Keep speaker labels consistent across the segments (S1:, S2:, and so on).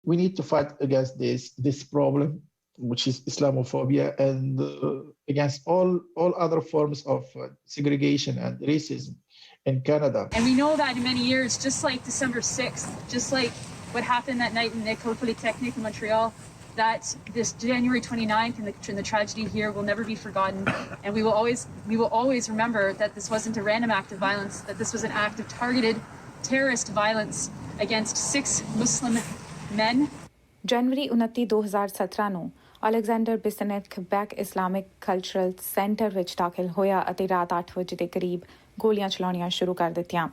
S1: we need to fight against this problem, which is Islamophobia, and against all other forms of segregation and racism in Canada.
S2: And we know that in many years, just like December 6th, just like what happened that night in École Polytechnique in Montreal, that this January 29th and the tragedy here will never be forgotten. And we will always remember that this wasn't a random act of violence, that this was an act of targeted terrorist violence against 6 Muslim men.
S3: January 29, 2017 ਨੂੰ Alexandre Bissonnette Quebec Islamic cultural centre ਵਿੱਚ ਦਾਖਲ ਹੋਇਆ ਅਤੇ ਰਾਤ 8 ਵਜੇ ਦੇ ਕਰੀਬ ਗੋਲੀਆਂ ਚਲਾਉਣੀਆਂ ਸ਼ੁਰੂ ਕਰ ਦਿੱਤੀਆਂ।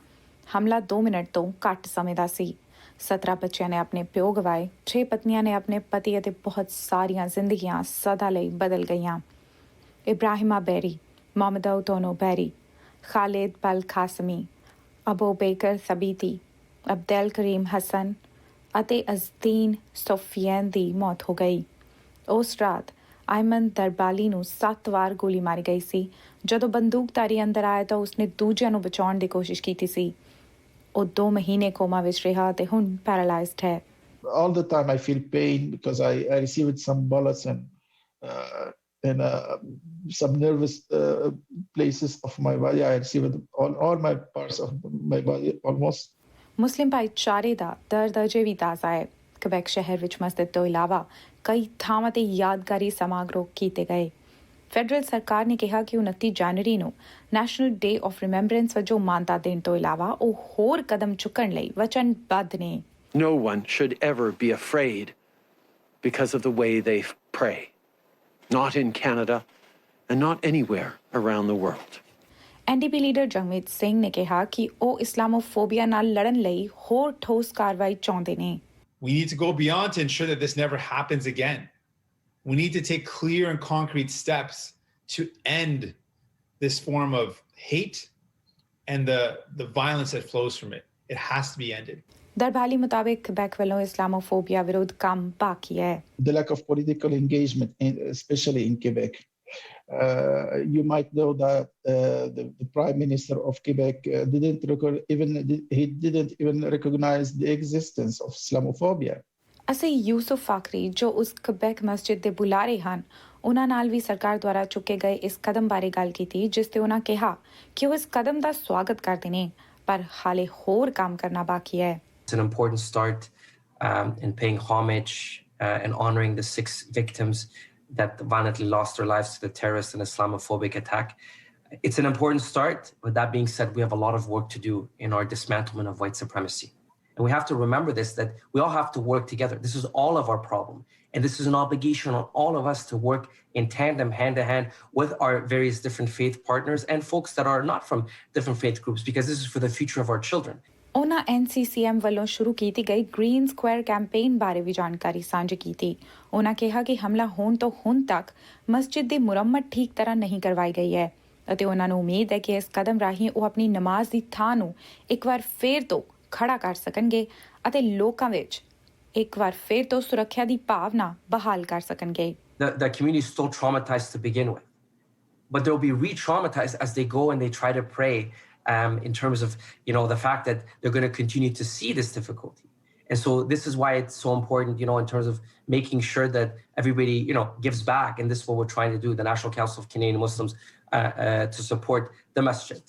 S3: ਹਮਲਾ 2 ਮਿੰਟ ਤੋਂ ਘੱਟ ਸਮੇਂ ਦਾ ਸੀ। 17 ਬੱਚਿਆਂ ਨੇ ਆਪਣੇ ਪਿਓ ਗਵਾਏ, 6 ਪਤਨੀਆਂ ਨੇ ਆਪਣੇ ਪਤੀ ਅਤੇ ਬਹੁਤ ਸਾਰੀਆਂ ਜ਼ਿੰਦਗੀਆਂ ਸਦਾ ਲਈ ਬਦਲ ਗਈਆਂ। ਇਬਰਾਹਿਮਾ ਬੈਰੀ, ਮੁਹੰਮਦ ਤੋਨੋ ਬੈਰੀ, ਖਾਲਿਦ ਬਲ ਖਾਸਮੀ, ਅਬੂ ਬੇਕਰ ਸਬੀਤੀ, ਅਬਦਲ ਕਰੀਮ ਹਸਨ ਅਤੇ ਅਜ਼ਦੀਨ ਸੋਫੀਨ ਦੀ ਮੌਤ ਹੋ ਗਈ। ਉਸ ਰਾਤ ਆਇਮਨ ਦਰਬਾਲੀ ਨੂੰ 7 ਵਾਰ ਗੋਲੀ ਮਾਰੀ ਗਈ ਸੀ। ਜਦੋਂ ਬੰਦੂਕਧਾਰੀ ਅੰਦਰ ਆਇਆ ਤਾਂ ਉਸਨੇ ਦੂਜਿਆਂ ਨੂੰ ਬਚਾਉਣ ਦੀ ਕੋਸ਼ਿਸ਼ ਕੀਤੀ ਸੀ। ਉਹ 2 ਮਹੀਨੇ ਕੋਮਾ ਵਿੱਚ ਰਿਹਾ ਅਤੇ ਹੁਣ ਪੈਰਾਲਾਈਜ਼ਡ ਹੈ।
S1: All the time I feel pain because I received some bullets and some nervous places of my body. I received all my parts of my body almost.
S3: ਮੁਸਲਿਮ ਭਾਈਚਾਰੇ ਦਾ ਦਰਦ ਅਜੇ ਵੀ ਤਾਜ਼ਾ ਹੈ। ਕਿਬੈਕ ਸ਼ਹਿਰ ਵਿੱਚ ਮਸਜਿਦ ਤੋਂ ਇਲਾਵਾ ਕਈ ਥਾਵਾਂ 'ਤੇ ਯਾਦਗਾਰੀ ਸਮਾਗਮ ਕੀਤੇ ਗਏ। ਫੈਡਰਲ ਸਰਕਾਰ ਨੇ ਕਿਹਾ ਕਿ 29 ਜਨਵਰੀ ਨੂੰ ਨੈਸ਼ਨਲ ਡੇ ਆਫ ਰਿਮੈਂਬਰੈਂਸ ਵਜੋਂ ਮਾਨਤਾ ਦੇਣ ਤੋਂ ਇਲਾਵਾ ਉਹ ਹੋਰ ਕਦਮ ਚੁੱਕਣ ਲਈ ਵਚਨਬੱਧ ਨੇ।
S4: No one should ever be afraid because of the way they pray. Not in Canada and not anywhere around the world.
S3: NDP leader Jagmeet Singh ਨੇ ਕਿਹਾ ਕਿ ਉਹ ਇਸਲਾਮੋਫੋਬੀਆ ਨਾਲ ਲੜਨ ਲਈ ਹੋਰ ਠੋਸ ਕਾਰਵਾਈ ਚਾਹੁੰਦੇ ਨੇ।
S5: We need to go beyond to ensure that this never happens again. We need to take clear and concrete steps to end this form of hate and the violence that flows from it. It has to be ended.
S3: ਦਰਬਾਲੀ ਮੁਤਾਬਿਕ Quebec ਵੱਲੋਂ Islamophobia ਵਿਰੁੱਧ ਕੰਮ ਬਾਕੀ ਹੈ।
S1: The lack of political engagement, especially in Quebec. You might know that the Prime Minister of Quebec didn't even recognize the existence of Islamophobia.
S3: ਅਸੀਂ ਯੂਸੁਫ ਫਾਕਰੀ ਜੋ ਉਸ Quebec ਮਸਜਿਦ ਦੇ ਬੁਲਾਰੇ ਹਨ ਉਹਨਾਂ ਨਾਲ ਵੀ ਸਰਕਾਰ ਦੁਆਰਾ ਚੁੱਕੇ ਗਏ ਇਸ ਕਦਮ ਬਾਰੇ ਗੱਲ ਕੀਤੀ, ਜਿਸ ਤੇ ਉਹਨਾਂ ਕਿਹਾ ਕਿ ਉਹ ਇਸ ਕਦਮ ਦਾ ਸਵਾਗਤ ਕਰਦੇ ਨੇ ਪਰ ਹਾਲੇ ਹੋਰ ਕੰਮ ਕਰਨਾ ਬਾਕੀ ਹੈ।
S6: It's an important start in paying homage and honoring the 6 victims that violently lost their lives to the terrorist and Islamophobic attack. It's an important start. With that being said, we have a lot of work to do in our dismantlement of white supremacy. And we have to remember this, that we all have to work together. This is all of our problem. And this is an obligation on all of us to work in tandem, hand in hand, with our various different faith partners and folks that are not from different faith groups, because this is for the future of our children.
S3: ਉਹਨਾਂ NCCM ਵੱਲੋਂ ਸ਼ੁਰੂ ਕੀਤੀ ਗਈ green Square campaign ਬਾਰੇ ਵੀ ਜਾਣਕਾਰੀ ਸਾਂਝੀ ਕੀਤੀ। ਉਹਨਾਂ ਕਿਹਾ ਕਿ ਹਮਲਾ ਹੋਣ ਤੋਂ ਹੁਣ ਤੱਕ ਮਸਜਿਦ ਦੀ ਮੁਰੰਮਤ ਠੀਕ ਤਰ੍ਹਾਂ ਨਹੀਂ ਕਰਵਾਈ ਗਈ ਹੈ ਅਤੇ ਉਹਨਾਂ ਨੂੰ ਉਮੀਦ ਹੈ ਕਿ ਇਸ ਕਦਮ ਰਾਹੀਂ ਉਹ ਆਪਣੀ ਨਮਾਜ਼ ਦੀ ਥਾਂ ਨੂੰ ਇੱਕ ਵਾਰ ਫੇਰ ਤੋਂ ਖੜਾ ਕਰ ਸਕਣਗੇ ਅਤੇ ਲੋਕਾਂ ਵਿੱਚ ਇੱਕ ਵਾਰ ਫੇਰ ਤੋਂ ਸੁਰੱਖਿਆ ਦੀ ਭਾਵਨਾ ਬਹਾਲ ਕਰ ਸਕਣਗੇ।
S6: The community is still traumatized to begin with, but they'll be re-traumatized as they go and they try to pray in terms of, the fact that they're going to continue to see this difficulty. And so this is why it's so important, in terms of making sure that everybody, gives back. And this is what we're trying to do, the National Council of Canadian Muslims, to support the masjid.